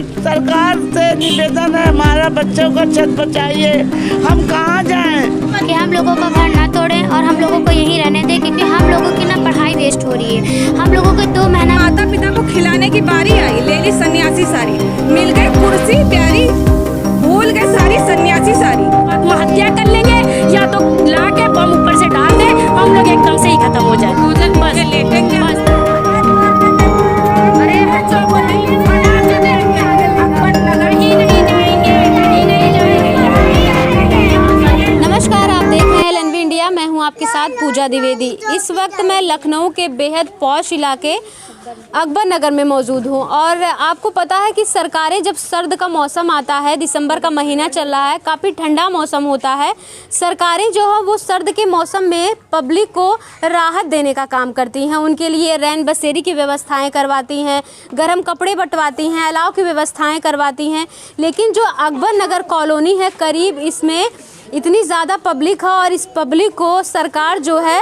सरकार से निवेदन है, हमारा बच्चों को छत बचाइए। हम कहाँ जाएं? कि हम लोगों का घर ना तोड़ें और हम लोगों को यहीं रहने दें, क्योंकि हम लोगों की ना पढ़ाई वेस्ट हो रही है। हम लोगों को 2 महीना माता पिता को खिलाने की बारी आई, ले ली सन्यासी सारी, मिल गई कुर्सी प्यारी, भूल गए सारी सन्यासी सारी। आत्महत्या कर लेंगे या तो ला के बम ऊपर से डाल दे, हम लोग एकदम से ही खत्म हो जाए। बस लेटेंगे बस। अरे बच्चों को नहीं नमस्कार, आप देख रहे हैं LNB इंडिया। मैं हूं आपके साथ पूजा द्विवेदी। इस वक्त मैं लखनऊ के बेहद पॉश इलाके अकबर नगर में मौजूद हूं और आपको पता है कि सरकारें जब सर्द का मौसम आता है, दिसंबर का महीना चल रहा है, काफ़ी ठंडा मौसम होता है, सरकारें जो है वो सर्द के मौसम में पब्लिक को राहत देने का काम करती हैं। उनके लिए रैन बसेरी की व्यवस्थाएं करवाती हैं, गर्म कपड़े बंटवाती हैं, अलाव की व्यवस्थाएं करवाती हैं। लेकिन जो अकबर नगर कॉलोनी है, करीब इसमें इतनी ज़्यादा पब्लिक है और इस पब्लिक को सरकार जो है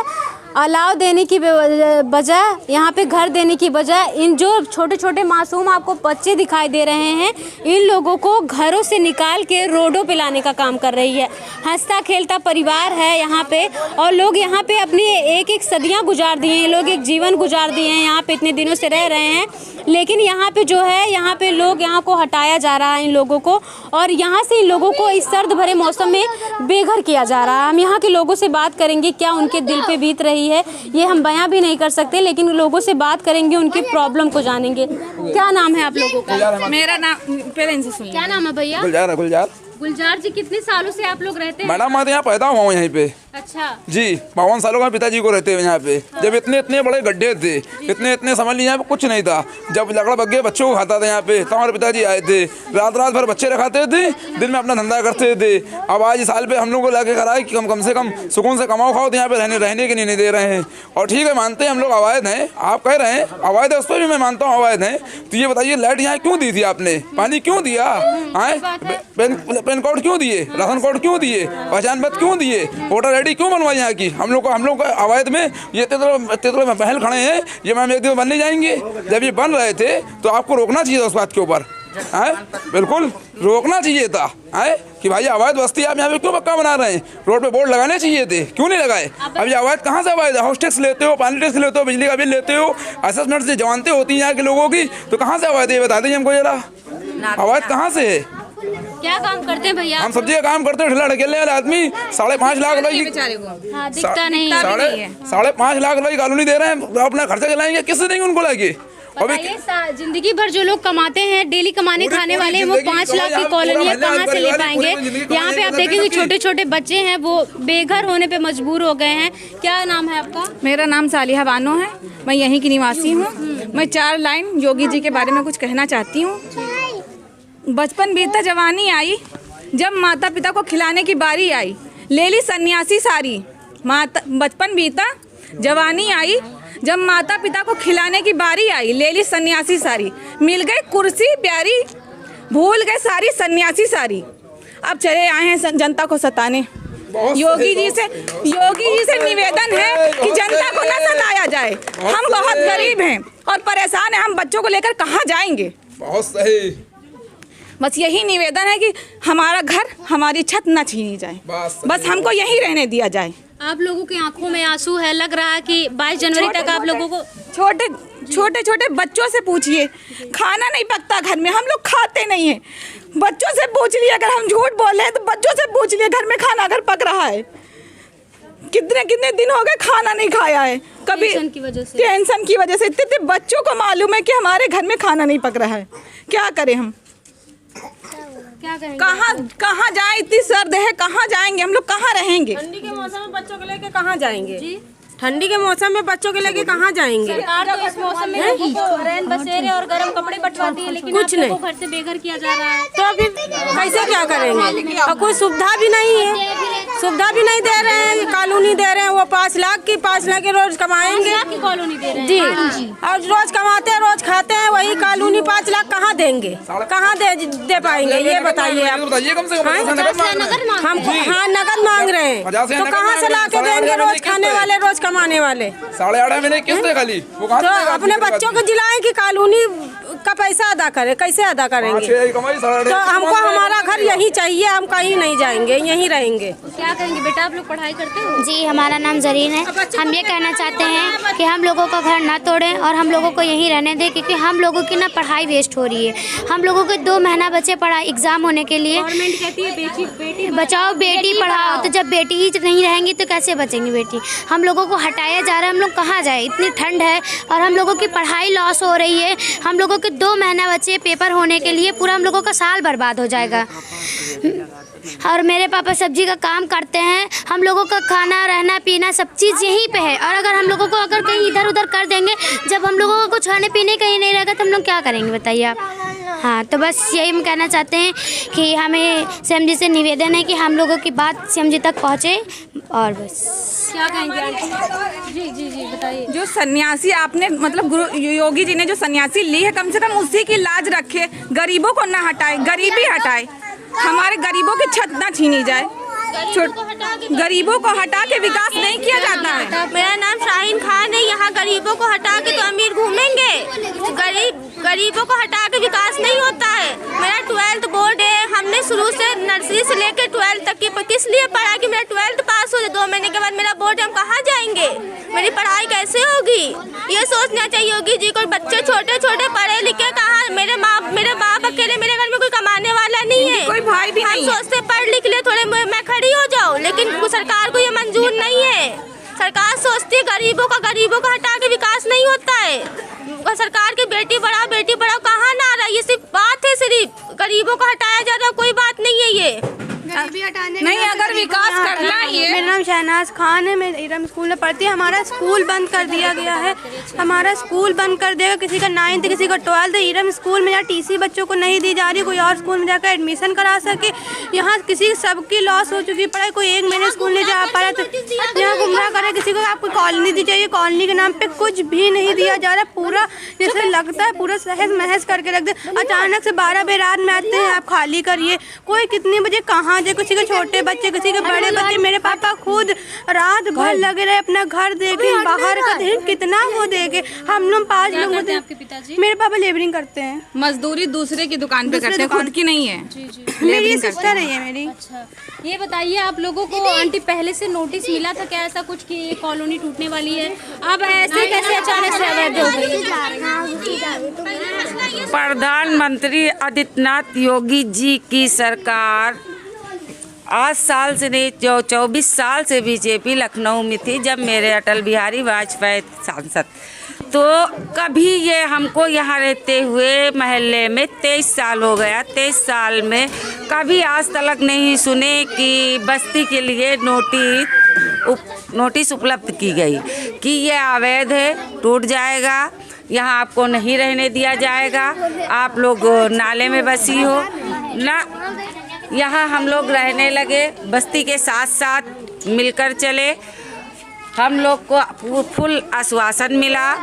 अलाव देने की बजाय, यहाँ पे घर देने की बजाय, इन जो छोटे छोटे मासूम आपको बच्चे दिखाई दे रहे हैं, इन लोगों को घरों से निकाल के रोडों पे लाने का काम कर रही है। हंसता खेलता परिवार है यहाँ पे और लोग यहाँ पे अपनी एक सदियाँ गुजार दिए हैं, लोग एक जीवन गुजार दिए हैं, यहाँ पे इतने दिनों से रह रहे हैं। लेकिन यहाँ पे जो है, यहाँ पे लोग यहाँ को हटाया जा रहा है इन लोगों को, और यहाँ से इन लोगों को इस सर्द भरे मौसम में बेघर किया जा रहा है। हम यहाँ के लोगों से बात करेंगे, क्या उनके दिल पे बीत रही है ये हम बयां भी नहीं कर सकते, लेकिन लोगों से बात करेंगे, उनकी प्रॉब्लम को जानेंगे। क्या नाम है आप लोगों का? मेरा नाम पहले इनसे सुनिए। क्या नाम है भैया? गुलजार। गुलजार जी, कितने सालों से आप लोग रहते हैं? मैडम मैं तो यहाँ पैदा हुआ हूँ यहीं पे। अच्छा जी, 52 सालों का पिताजी को रहते हुए यहाँ पे। जब इतने बड़े गड्ढे थे, इतने समझ लीजिए यहाँ पे कुछ नहीं था। जब लकड़ा बग्गे बच्चों को खाता था यहाँ पे, तो हमारे पिताजी आए थे, रात भर बच्चे रखाते थे, दिन में अपना धंधा करते थे। अब आज साल पे हम लोग को लाके करा कि कम से कम सुकून से कमाओ खाओ, तो यहाँ पे रहने के नहीं दे रहे हैं। और ठीक है, मानते हैं हम लोग अवैध हैं, आप कह रहे हैं अवैध है, उस पर भी मैं मानता हूँ अवैध है। तो ये बताइए, लाइट यहाँ क्यों दी थी आपने? पानी क्यों दिया? पेन कार्ड क्यों दिए? राशन कार्ड क्यों दिए? पहचान पत्र क्यों दिए? वोटर ID क्यों बनवाई यहाँ की? हम लोग को अवैध में ये तेतुल में पहल खड़े हैं, ये मैम एक दिन बनने जाएंगे। जब ये बन रहे थे तो आपको रोकना चाहिए था उस बात के ऊपर, बिल्कुल रोकना चाहिए था कि भाई अवैध बस्ती आप यहाँ पे क्यों पक्का बना रहे हैं? रोड पे बोर्ड लगाने चाहिए थे, क्यों नहीं लगाए? अब ये अवैध कहाँ से अवैध है? हाउस टैक्स लेते हो, पानी टैक्स लेते हो, बिजली का बिल लेते हो, असेसमेंट से जमानतें होती हैं यहाँ के लोगों की, तो कहाँ से अवैध है? बता दीजिए हमको जरा, अवैध कहाँ से है? क्या काम करते हैं भैया? हम सब्जी का काम करते हैं, ठेला ढकेलने वाले आदमी 5.5 लाख रुपए की, दिखता नहीं, 5.5 लाख रुपए की कॉलोनी दे रहे हैं, अपना खर्चा चलाएंगे, किससे देंगे उनको लाके? जिंदगी भर जो लोग कमाते हैं, डेली कमाने खाने वाले, वो 5 लाख की कॉलोनी है, कहाँ से ले पाएंगे? यहाँ पे आप देखेंगे छोटे छोटे बच्चे हैं, वो बेघर होने पे मजबूर हो गए हैं। क्या नाम है आपका? मेरा नाम सालिहा बानो है, मैं यहीं की निवासी हूँ। मैं 4 लाइन योगी जी के बारे में कुछ कहना चाहती हूँ। बचपन बीता जवानी आई, जब माता पिता को खिलाने की बारी आई, ले ली सन्यासी सारी। बचपन बीता जवानी आई, जब माता पिता को खिलाने की बारी आई, ले ली सन्यासी सारी, मिल गई कुर्सी प्यारी, भूल गए सारी सन्यासी सारी। अब चले आए हैं जनता को सताने। योगी जी से निवेदन है कि जनता को न सताया जाए। हम बहुत गरीब हैं और परेशान हैं, हम बच्चों को लेकर कहाँ जाएंगे? बहुत सही। बस यही निवेदन है कि हमारा घर, हमारी छत न छीनी जाए, बस हमको यहीं रहने दिया जाए। आप लोगों की आंखों में आंसू है, लग रहा है कि 22 जनवरी तक आप लोगों को छोटे बच्चों से पूछिए, खाना नहीं पकता घर में, हम लोग खाते नहीं हैं। बच्चों से पूछ लिए, अगर हम झूठ बोल रहे हैं तो बच्चों से पूछ लिए, घर में खाना अगर पक रहा है। कितने दिन हो गए खाना नहीं खाया है, कभी टेंशन की वजह से इतने बच्चों को मालूम है कि हमारे घर में खाना नहीं पक रहा है। क्या करें हम? कहाँ जाएं? इतनी सर्द है, कहाँ जाएंगे हम लोग? कहाँ रहेंगे? ठंडी के मौसम में बच्चों को लेके कहाँ जाएंगे? ठंडी के मौसम में बच्चों के लेके कहाँ जाएंगे? सरकार तो इस मौसम में रैन बसेरे और गर्म कपड़े बंटवाती है, लेकिन कुछ नहीं, घर से बेघर किया जा रहा है। तो अभी कैसे क्या करेंगे? और कोई सुविधा भी नहीं है, सुविधा भी नहीं दे रहे हैं, कॉलोनी दे रहे हैं। वो 5 लाख की रोज कमाएंगे, कॉलोनी दे रहे हैं जी, और रोज कमाते हैं, रोज खाते हैं, वही कॉलोनी 5 लाख कहाँ देंगे? कहाँ दे पाएंगे? ये बताइए आप। हम नगद मांग रहे हैं, तो कहाँ से ला के देंगे? रोज खाने वाले, रोज कमाने वाले 8.5 महीने किस्त है खाली, वो कहाँ तो अपने बच्चों को जिलाएं कि कॉलोनी का पैसा अदा करें, कैसे अदा करेंगे? कमाई साढ़े तो हमको हमारा घर यहीं चाहिए, हम कहीं नहीं जाएंगे, यहीं रहेंगे। क्या कहेंगे बेटा, आप लोग पढ़ाई करते हो? जी, हमारा नाम जरीन है। हम ये कहना चाहते हैं कि हम लोगों का घर ना तोड़ें और हम लोगों को यहीं रहने दें, क्योंकि हम लोगों की ना पढ़ाई वेस्ट हो रही है। हम लोगों के 2 महीना बचे पढ़ाई एग्ज़ाम होने के लिए। गवर्नमेंट कहती है बेटी बचाओ बेटी पढ़ाओ, तो जब बेटी ही नहीं रहेंगी तो कैसे बचेंगी बेटी? हम लोगों को हटाया जा रहा है, हम लोग कहाँ जाए? इतनी ठंड है और हम लोगों की पढ़ाई लॉस हो रही है। हम लोगों के 2 महीना बचे पेपर होने के लिए, पूरा हम लोगों का साल बर्बाद हो जाएगा। और मेरे पापा सब्जी का काम करते हैं। हम लोगों का खाना रहना पीना सब चीज़ यहीं पे है, और अगर हम लोगों को अगर कहीं इधर उधर कर देंगे, जब हम लोगों को कुछ खाने पीने का ही नहीं रहेगा तो हम लोग क्या करेंगे बताइए आप? हाँ, तो बस यही हम कहना चाहते हैं कि हमें सीएम जी से निवेदन है कि हम लोगों की बात सीएम जी तक पहुँचे, और बस। क्या कहेंगे आंटी? जी जी जी बताइए। जो सन्यासी आपने मतलब गुरु योगी जी ने जो सन्यासी ली है, कम से कम उसी की लाज रखे, गरीबों को ना हटाए, गरीबी हटाए, हमारे गरीबों की छत ना छीनी जाए। गरीबों को हटा के विकास नहीं किया जाता है। मेरा नाम शाहीन खान है। यहाँ गरीबों को हटा के तो अमीर घूमेंगे, गरीबों को हटा के विकास नहीं होता है। मेरा 12th बोर्ड है। हमने शुरू से नर्सरी से लेकर 12th तक की किस लिए पढ़ा कि मेरा 12th पास हो जाए। 2 महीने के बाद मेरा बोर्ड है, हम कहाँ जाएंगे? मेरी पढ़ाई कैसे होगी? ये सोचना चाहिए योगी जी को। बच्चे छोटे छोटे पढ़े लिखे कहाँ? मेरे बाप अकेले, मेरे घर में कोई कमाने वाला नहीं है, कोई भाई भी नहीं है। हम सोचते पढ़ लिख ले थोड़े मैं खड़ी हो जाऊँ, लेकिन सरकार को ये मंजूर नहीं है। सरकार सोचती है गरीबों का हटा के विकास नहीं होता है। सरकार की बेटी बढ़ाओ कहाँ ना आ रहा है? ये सिर्फ बात है, सिर्फ गरीबों को हटाया जा रहा है, कोई बात नहीं है ये। नहीं, अगर विकास करना ही है। मेरा नाम शहनाज खान है, मैं इरम स्कूल में पढ़ती हूँ। हमारा स्कूल बंद कर दिया गया है, हमारा स्कूल बंद कर देगा। किसी का 9th किसी का 12th। इरम स्कूल में यहाँ TC बच्चों को नहीं दी जा रही, कोई और स्कूल में जाकर एडमिशन करा सके। यहाँ किसी सबकी लॉस हो चुकी पढ़ाई, कोई 1 महीने स्कूल नहीं जा पा रहा, तो यहाँ गुमराह करे। किसी को आपको कॉलोनी दी चाहिए, कॉलोनी के नाम पे कुछ भी नहीं दिया जा रहा। पूरा जैसे लगता है पूरा सहज महज करके रख दे। अचानक से 12 बजे रात में आते हैं, आप खाली करिए। कोई कितने बजे कहाँ जाए? किसी के छोटे बच्चे, किसी के बड़े बच्चे। मेरे पापा खुद रात भर लगे रहे अपना घर देखे, बाहर का देखे, कितना वो देखे। हम लोग 5 लोग होते हैं। मेरे पापा लेबरिंग करते हैं, मजदूरी दूसरे की दुकान पे करते हैं, खुद की नहीं है। मेरी सिस्टर है ये मेरी। अच्छा, ये बताइए आप लोगों को आंटी पहले से नोटिस मिला था क्या ऐसा कुछ कि ये कॉलोनी टूटने वाली है? अब ऐसे कैसे अचानक से अवैध हो गई? प्रधानमंत्री आदित्यनाथ योगी जी की सरकार 8 साल से नहीं 24 साल से बीजेपी लखनऊ में थी, जब मेरे अटल बिहारी वाजपेयी सांसद। तो कभी ये हमको यहाँ रहते हुए महल्ले में 23 साल हो गया। 23 साल में कभी आज तक नहीं सुने कि बस्ती के लिए नोटिस उपलब्ध की गई कि ये अवैध है, टूट जाएगा, यहाँ आपको नहीं रहने दिया जाएगा, आप लोग नाले में बसी हो ना। यहाँ हम लोग रहने लगे, बस्ती के साथ साथ मिलकर चले। हम लोग को फुल आश्वासन मिला,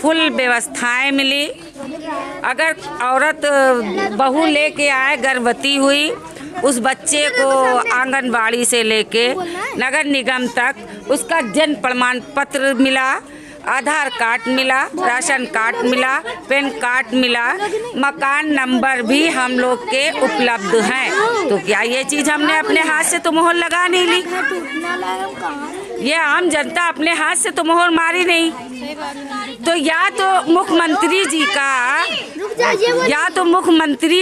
फुल व्यवस्थाएं मिली। अगर औरत बहू लेके आए गर्भवती हुई, उस बच्चे को आंगनबाड़ी से लेके नगर निगम तक उसका जन्म प्रमाण पत्र मिला, आधार कार्ड मिला, राशन कार्ड मिला, पैन कार्ड मिला, मकान नंबर भी हम लोग के उपलब्ध हैं। तो क्या ये चीज़ हमने अपने हाथ से तो मोहर लगा नहीं ली? ये आम जनता अपने हाथ से तो मोहर मारी नहीं। तो या तो मुख्यमंत्री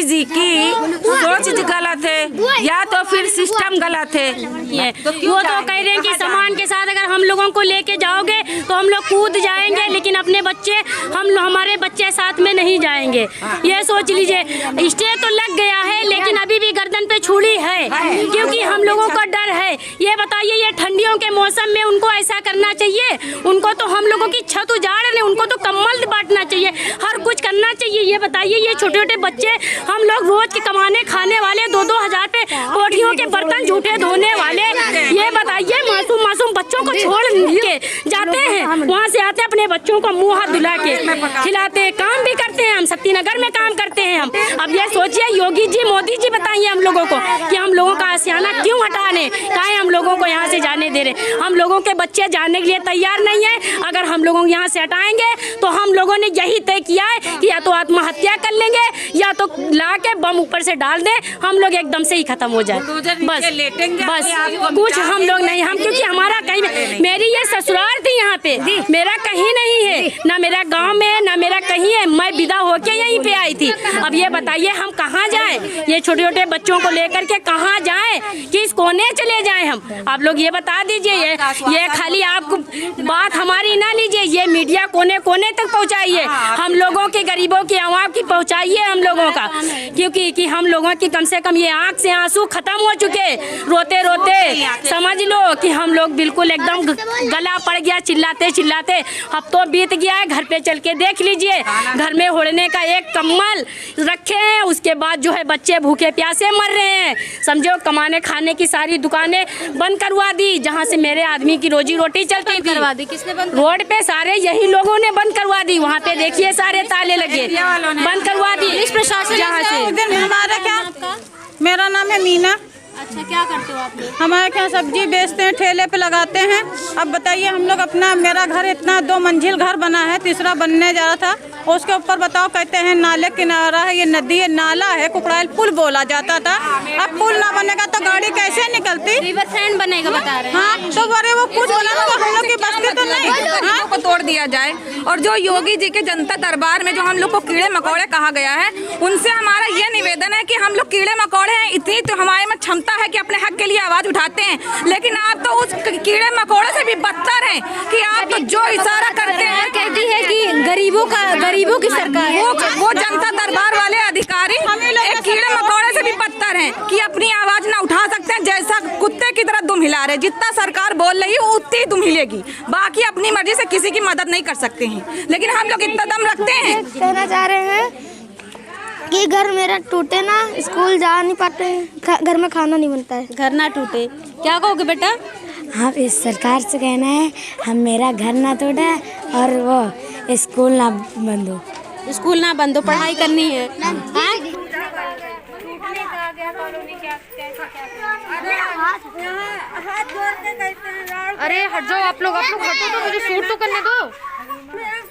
जी की सोच गलत है, या तो फिर सिस्टम गलत है। वो तो कह रहे हैं कि सामान के साथ अगर हम लोगों को लेके जाओगे तो हम लोग कूद जाएंगे, लेकिन अपने बच्चे हमारे बच्चे साथ में नहीं जाएंगे। ये सोच लीजिए, स्टे तो लग गया है लेकिन अभी भी गर्दन पे छुरी है, क्योंकि हम लोगों का डर है। ये बताइए, ये ठंडियों के मौसम में उनको ऐसा करना चाहिए? उनको तो हम लोगों की छत उजाड़ रहे, उनको तो कम्बल बांटना चाहिए, हर कुछ करना चाहिए। ये बताइए, ये छोटे छोटे बच्चे, हम लोग रोज के कमाने खाने वाले, 2-2 हज़ार पे कोठियों के बर्तन झूठे धोने वाले, ये बताइए मासूम बच्चों को छोड़ के जाते हैं, वहाँ से आते अपने बच्चों को मुँह हाथ धुला के खिलाते हैं, काम भी करते हैं। हम शक्तिनगर में काम करते हैं हम। अब ये सोचिए, योगी जी मोदी जी बताइए हम लोगों को कि हम लोगों का आशियाना क्यों हटाने, काहे हम लोगों को यहाँ से जाने दे रहे? हम लोगों के बच्चे जाने के लिए तैयार नहीं है। अगर हम लोगों को यहाँ से हटाएंगे तो हम लोगों ने यही तय किया है कि या तो आत्महत्या आत्महत्या कर लेंगे या तो ला के बम ऊपर से डाल दें, हम लोग एकदम से ही खत्म हो जाए। बस कुछ हम लोग नहीं, हम क्योंकि हमारा कहीं, मेरी ये ससुराल थी यहाँ पे, मेरा कहीं नहीं है, ना मेरा गांव में ना मेरा कहीं है, मैं विदा होके यहीं पे आई थी। अब ये बताइए हम कहाँ जाएं, ये छोटे छोटे बच्चों को लेकर के कहाँ जाएं, किस कोने चले जाएं हम, आप लोग ये बता दीजिए। ये खाली आप बात हमारी ना लीजिए, ये मीडिया कोने कोने तक पहुँचाइए, हम लोगों के गरीबों की आवाम की पहुँचाइए हम लोगों का, क्योंकि कि हम लोगों की कम से कम ये आँख से आंसू खत्म हो चुके, रोते रोते समझ लो कि हम लोग बिल्कुल एकदम गला पड़ गया चिल्लाते चिल्लाते। हफ्तों बीत गया है, घर पे चल के देख लीजिए, घर में होड़ने का एक कम्बल रखे हैं, उसके बाद जो है बच्चे भूखे प्यासे मर रहे हैं। समझो कमाने खाने की सारी दुकानें बंद करवा दी, जहाँ से मेरे आदमी की रोजी रोटी चलती थी। करवा दी किसने बंद? रोड पे सारे यही लोगों ने बंद करवा दी, वहाँ पे देखिए सारे ताले लगे, बंद करवा दी पुलिस प्रशासन जहाँ से। हमारा क्या, मेरा नाम है मीना। अच्छा, क्या करते हो आप लोग? हमारे यहाँ सब्जी बेचते हैं, ठेले पे लगाते हैं। अब बताइए हम लोग अपना, मेरा घर इतना 2 मंजिल घर बना है, तीसरा बनने जा रहा था, उसके ऊपर बताओ कहते हैं नाले किनारा है, ये नदी है, नाला है, कुकड़ाइल पुल बोला जाता था। अब पुल ना बनेगा तो गाड़ी कैसे निकलती? रिवर फ्रंट बनेगा बता रहे हैं। हाँ तो बड़े वो कुछ बोला ना, हम लोग की बस्ती तो नहीं को तोड़ दिया जाए। और जो योगी जी के जनता दरबार में जो हम लोग को कीड़े मकोड़े कहा गया है, उनसे हमारा ये निवेदन है कि हम लोग कीड़े मकोड़े हैं, इतनी तो हमारे में क्षमता है कि अपने हक के लिए आवाज उठाते हैं, लेकिन आप तो उस कीड़े मकोड़े से भी बदतर हैं कि आप तो जो इशारा करते हैं, कहती है कि गरीबों की सरकार है। वो जनता दरबार वाले अधिकारी एक कीड़े मकोड़े से भी बदतर हैं कि अपनी आवाज ना उठा सकते हैं, जैसा कुत्ते की तरह दुम हिला रहे, जितना सरकार बोल रही है उतनी दुम हिलेगी, बाकी अपनी मर्जी से किसी की मदद नहीं कर सकते हैं, लेकिन हम लोग इतना दम रखते हैं। कहना चाह रहे हैं कि घर मेरा टूटे ना, स्कूल जा नहीं पाते हैं, घर में खाना नहीं बनता है। घर ना टूटे, क्या कहोगे बेटा? हाँ, इस सरकार से कहना है हम मेरा घर ना टूटे और वो स्कूल ना बंद हो, स्कूल ना बंद हो, पढ़ाई करनी है। अरे हट जाओ आप लोग हटो तो मुझे शूट तो करने दो।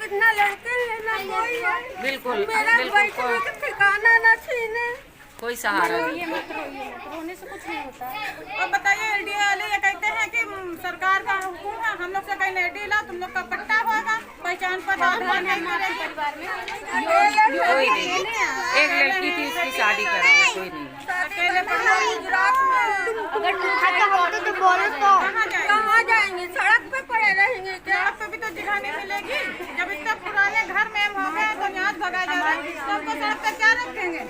कितना लड़के लेना कोई है, बिल्कुल बिल्कुल ठिकाना ना छीने, कोई सहारा नहीं। रोने से कुछ नहीं होता। अब बताइए एलडीए वाले ये कहते हैं कि सरकार का हुक्म है, हम लोग से कहीं एलडीए ला, तुम लोग का पट्टा होगा, पहचान पत्र आधार नहीं मिलेगा। कोई नहीं, एक लड़की थी उसकी शादी कर दी, कोई नहीं। अकेले अगर तो बोलो तो कहाँ जाएंगे? सड़क पे पड़े रहेंगे क्या? सड़क पे भी तो जगह नहीं मिलेगी, जब इतने पुराने घर में हो गए तो यहाँ भगा जा रहा है, सबको सड़क पे क्या रखेंगे?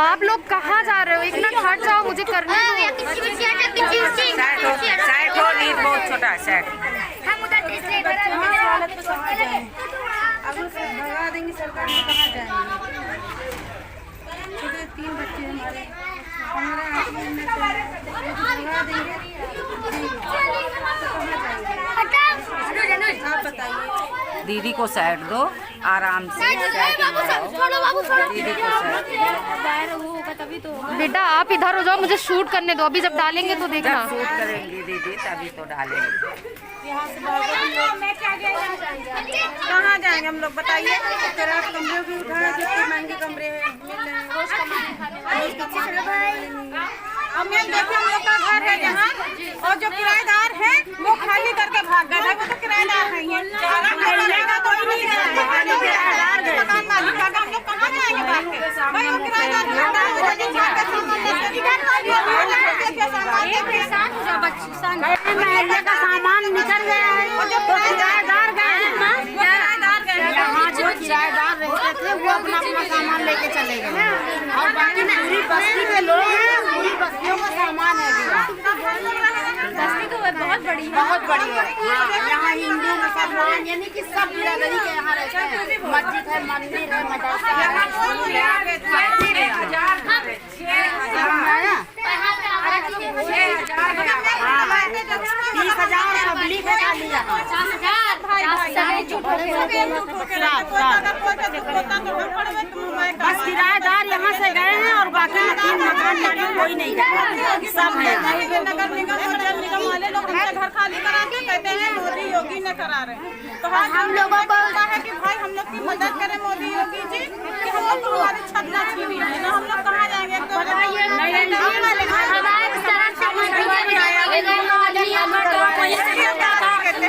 आप लोग कहाँ जा रहे हो? एक मिनट हट जाओ, मुझे करने दो। साइड हो, नींद बहुत छोटा साइड। भगा देंगे सरकार में, कहाँ जाएंगे? 3 बच्चे हमारे भगा देंगे, आप बताइए। दीदी को साइड दो, आराम से दीदी को साइड दो। बेटा आप इधर हो जाओ, मुझे शूट करने दो, अभी जब डालेंगे तो देखना। शूट करेंगी दीदी तभी तो डालेंगे। कहाँ जाएंगे हम लोग बताइए? कमरे भी उठाए, कितने महंगे कमरे हैं, मिल रहे हैं रोज अब मैं देखिए हम लोग का घर है जहाँ, और जो किराएदार है वो खाली करके भाग गए हैं, वो तो किराएदार है, मकान मालिक हम लोग कहाँ जाएंगे भाग के? भाई वो किराएदार महल्ले का सामान निकल गया है, तो किराएदार गए हैं ना, यहाँ जो किराएदार रहते थे वो अपना अपना सामान लेके चले गए, और बाकी पूरी बस्ती के लोग हैं, पूरी बस्तियों का सामान है। बस्ती तो बहुत बड़ी है। यहाँ हिंदू मुसलमान यानी कि सब बिरादरी के यहाँ रहते हैं, मस्जिद है, मंदिर है, मदरसा है। 30,000 पब्लिक है खाली यहाँ। बस किराएदार यहाँ से गए हैं और बाकी मकान कोई नहीं गया, सब नगर निगम वाले लोग घर खाली करा के कहते हैं मोदी योगी ने करा रहे हैं। तो हम लोगों को है कि भाई हम लोग की मदद करें मोदी योगी जी कि हम लोग को हमारी छत ना छीनी है, हम लोग कहाँ जाएंगे?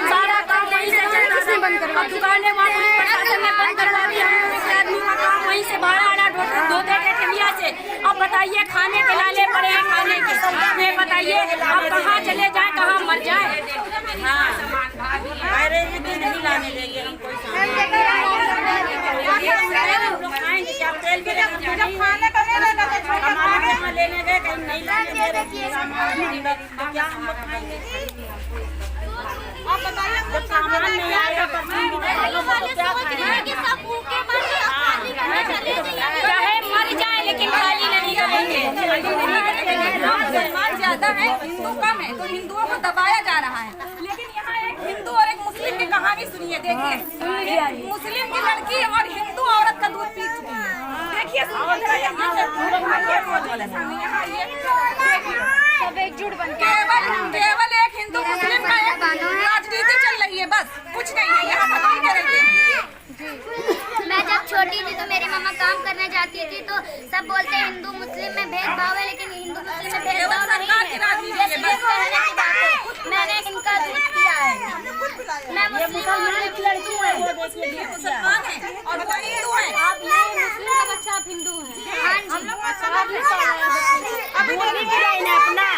सारा काम वहीं से चलता है, दुकानें प्रशासन ने बंद करवा दी, आदमी का काम वहीं से भाड़ा धोते थे ठेलिया से। अब बताइए खाने के लाले पड़े हैं, खाने के ये बताइए अब कहाँ चले जाए, कहाँ मर जाए। हाँ अरे नहीं लाने देंगे हम कोई खाएंगे क्या, तेल भी खाने का लेने गए कहीं नहीं लाने दे क्या हम लोग खाएंगे? आप बताइए जब सामान नहीं आएगा चाहे मर जाए लेकिन खाली नहीं जाएंगे। मुसलमान ज्यादा है, हिंदू कम है, तो हिंदुओं को दबाया जा रहा है। लेकिन यहाँ एक हिंदू और एक मुस्लिम की कहानी सुनिए, देखिए मुस्लिम की लड़की और हिंदू औरत का दूध पी चुकी है। देखिए सब एकजुट बन केवल एक हिंदू मुस्लिम का एक राजनीति चल रही है, बस कुछ नहीं है यहाँ पर। मैं जब छोटी थी तो मेरी मम्मा काम करने जाती थी तो सब बोलते हैं हिंदू मुस्लिम में भेदभाव है, लेकिन हिंदू मुस्लिम में भेदभाव नहीं है। ये सिर्फ कहने की बात है। मैंने इनका दूध पिया है, मैं मुसलमान की लड़की हूँ, मुसलमान है और वो हिंदू है। आप ये मुस्लिम का बच्चा, आप हिंदू हैं। हाँ जी, अपना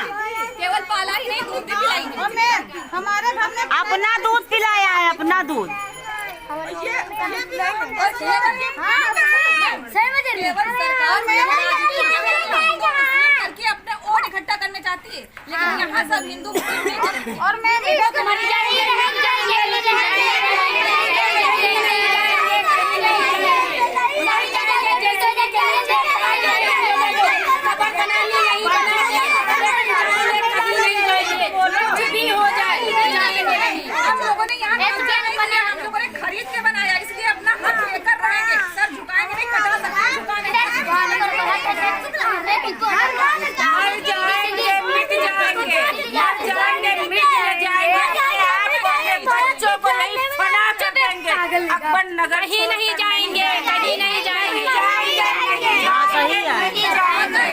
केवल पाला ही नहीं, दूध भी पिलाई। हमारे घर में अपना दूध पिलाया है, अपना दूध। करके अपना वोट इकट्ठा करना चाहती है, लेकिन यहाँ सब हिंदू मुस्लिम नहीं करते। और मैं हम लोगों ने खरीद के बनाया, इसलिए अपना हक लेकर रहेंगे। सर झुकाएंगे नहीं, कटा सकते झुकाने बच्चों को नहीं फना कर देंगे, अकबर नगर कहीं नहीं जाएंगे, कहीं नहीं जाएंगे। सही है।